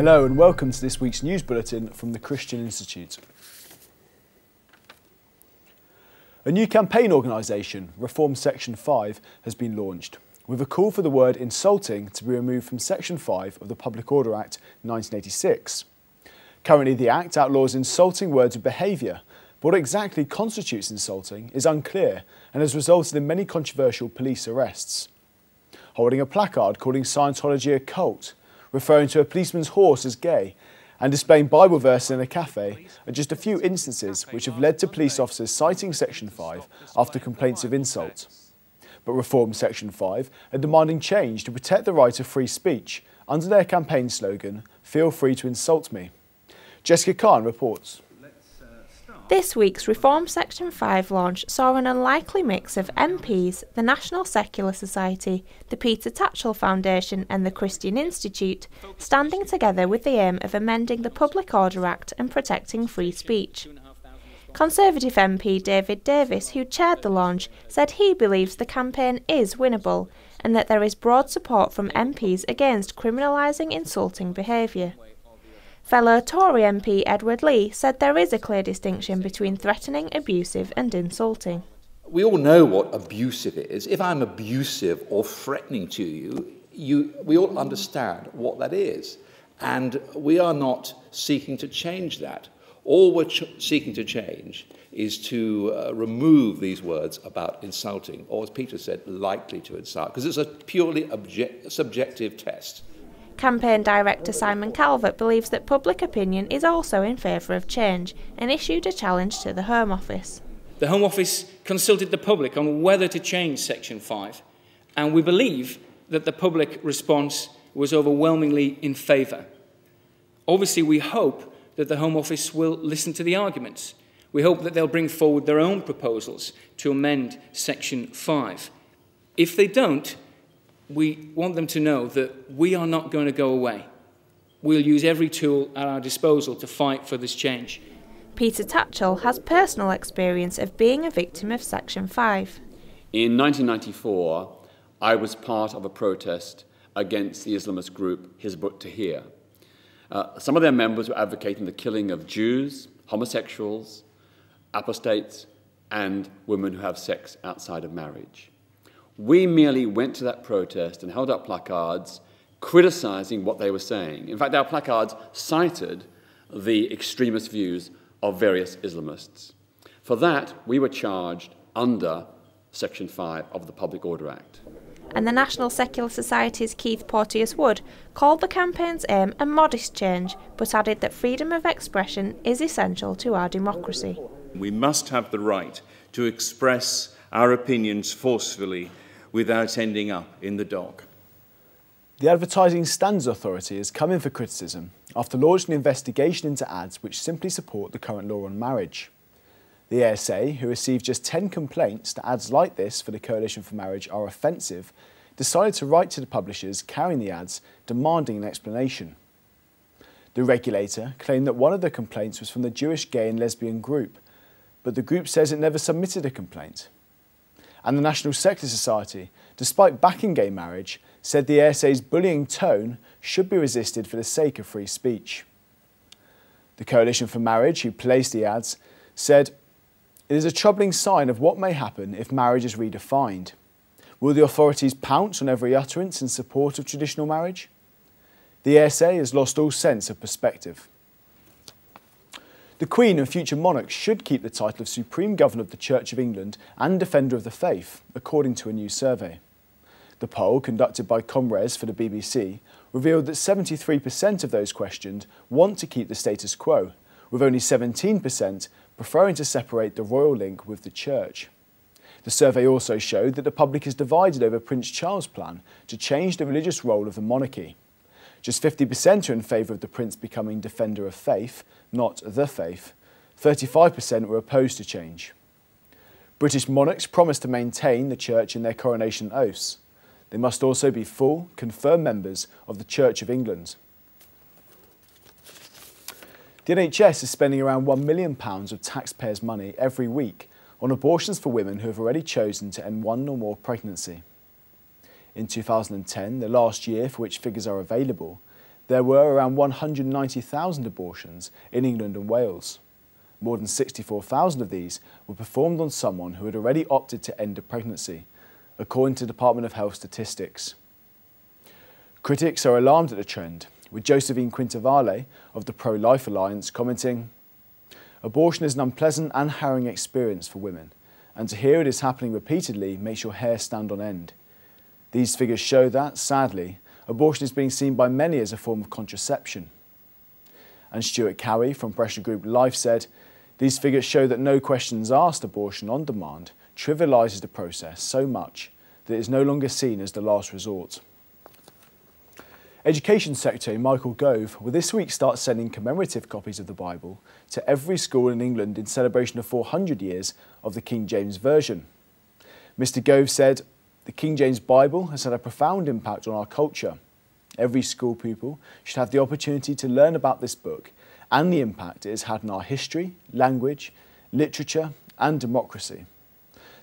Hello and welcome to this week's news bulletin from the Christian Institute. A new campaign organisation, Reform Section 5, has been launched, with a call for the word insulting to be removed from Section 5 of the Public Order Act 1986. Currently, the Act outlaws insulting words of behaviour, but what exactly constitutes insulting is unclear and has resulted in many controversial police arrests. Holding a placard calling Scientology a cult, referring to a policeman's horse as gay, and displaying Bible verses in a cafe are just a few instances which have led to police officers citing Section 5 after complaints of insult. But Reform Section 5 are demanding change to protect the right of free speech under their campaign slogan, "Feel free to insult me." Jessica Khan reports. This week's Reform Section 5 launch saw an unlikely mix of MPs, the National Secular Society, the Peter Tatchell Foundation and the Christian Institute standing together with the aim of amending the Public Order Act and protecting free speech. Conservative MP David Davis, who chaired the launch, said he believes the campaign is winnable and that there is broad support from MPs against criminalising insulting behaviour. Fellow Tory MP Edward Lee said there is a clear distinction between threatening, abusive and insulting. We all know what abusive is. If I'm abusive or threatening to you, we all understand what that is. And we are not seeking to change that. All we're seeking to change is to remove these words about insulting, or as Peter said, likely to insult, because it's a purely subjective test. Campaign Director Simon Calvert believes that public opinion is also in favour of change and issued a challenge to the Home Office. The Home Office consulted the public on whether to change Section 5, and we believe that the public response was overwhelmingly in favour. Obviously, we hope that the Home Office will listen to the arguments. We hope that they'll bring forward their own proposals to amend Section 5. If they don't, we want them to know that we are not going to go away. We'll use every tool at our disposal to fight for this change. Peter Tatchell has personal experience of being a victim of Section 5. In 1994, I was part of a protest against the Islamist group Hizb ut-Tahrir. Some of their members were advocating the killing of Jews, homosexuals, apostates, and women who have sex outside of marriage. We merely went to that protest and held up placards criticising what they were saying. In fact, our placards cited the extremist views of various Islamists. For that, we were charged under Section 5 of the Public Order Act. And the National Secular Society's Keith Porteous-Wood called the campaign's aim a modest change, but added that freedom of expression is essential to our democracy. We must have the right to express our opinions forcefully without ending up in the dock. The Advertising Standards Authority has come in for criticism after launching an investigation into ads which simply support the current law on marriage. The ASA, who received just 10 complaints that ads like this for the Coalition for Marriage are offensive, decided to write to the publishers carrying the ads demanding an explanation. The regulator claimed that one of the complaints was from the Jewish gay and lesbian group, but the group says it never submitted a complaint. And the National Secular Society, despite backing gay marriage, said the ASA's bullying tone should be resisted for the sake of free speech. The Coalition for Marriage, who placed the ads, said, "It is a troubling sign of what may happen if marriage is redefined. Will the authorities pounce on every utterance in support of traditional marriage?" The ASA has lost all sense of perspective. The Queen and future monarchs should keep the title of Supreme Governor of the Church of England and Defender of the Faith, according to a new survey. The poll, conducted by Comres for the BBC, revealed that 73% of those questioned want to keep the status quo, with only 17% preferring to separate the royal link with the Church. The survey also showed that the public is divided over Prince Charles' plan to change the religious role of the monarchy. Just 50% are in favour of the Prince becoming Defender of Faith, not the Faith. 35% were opposed to change. British monarchs promised to maintain the Church in their coronation oaths. They must also be full, confirmed members of the Church of England. The NHS is spending around £1 million of taxpayers' money every week on abortions for women who have already chosen to end one or more pregnancy. In 2010, the last year for which figures are available, there were around 190,000 abortions in England and Wales. More than 64,000 of these were performed on someone who had already opted to end a pregnancy, according to Department of Health statistics. Critics are alarmed at the trend, with Josephine Quintavalle of the Pro-Life Alliance commenting, "Abortion is an unpleasant and harrowing experience for women, and to hear it is happening repeatedly makes your hair stand on end. These figures show that, sadly, abortion is being seen by many as a form of contraception." And Stuart Cowie from pressure group Life said, "These figures show that no questions asked abortion on demand trivialises the process so much that it is no longer seen as the last resort." Education Secretary Michael Gove will this week start sending commemorative copies of the Bible to every school in England in celebration of 400 years of the King James Version. Mr Gove said, "The King James Bible has had a profound impact on our culture. Every school pupil should have the opportunity to learn about this book and the impact it has had on our history, language, literature and democracy."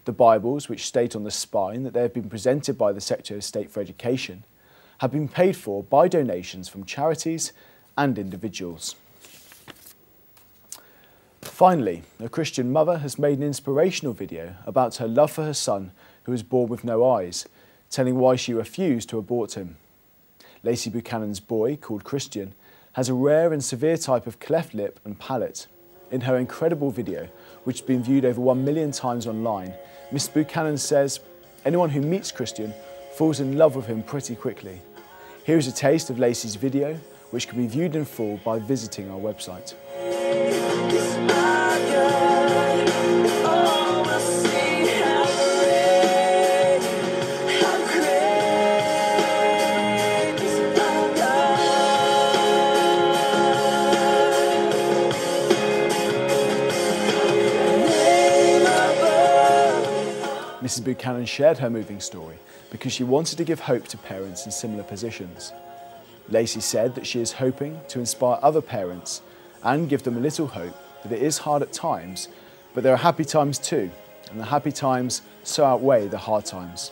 The Bibles, which state on the spine that they have been presented by the Secretary of State for Education, have been paid for by donations from charities and individuals. Finally, a Christian mother has made an inspirational video about her love for her son who was born with no eyes, telling why she refused to abort him. Lacey Buchanan's boy, called Christian, has a rare and severe type of cleft lip and palate. In her incredible video, which has been viewed over 1 million times online, Miss Buchanan says, "Anyone who meets Christian falls in love with him pretty quickly." Here is a taste of Lacey's video, which can be viewed in full by visiting our website. Mrs Buchanan shared her moving story because she wanted to give hope to parents in similar positions. Lacey said that she is hoping to inspire other parents and give them a little hope that it is hard at times, but there are happy times too, and the happy times so outweigh the hard times.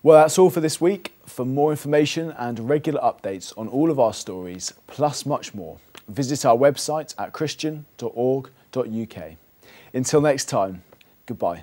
Well, that's all for this week. For more information and regular updates on all of our stories, plus much more, visit our website at christian.org.uk. Until next time, goodbye.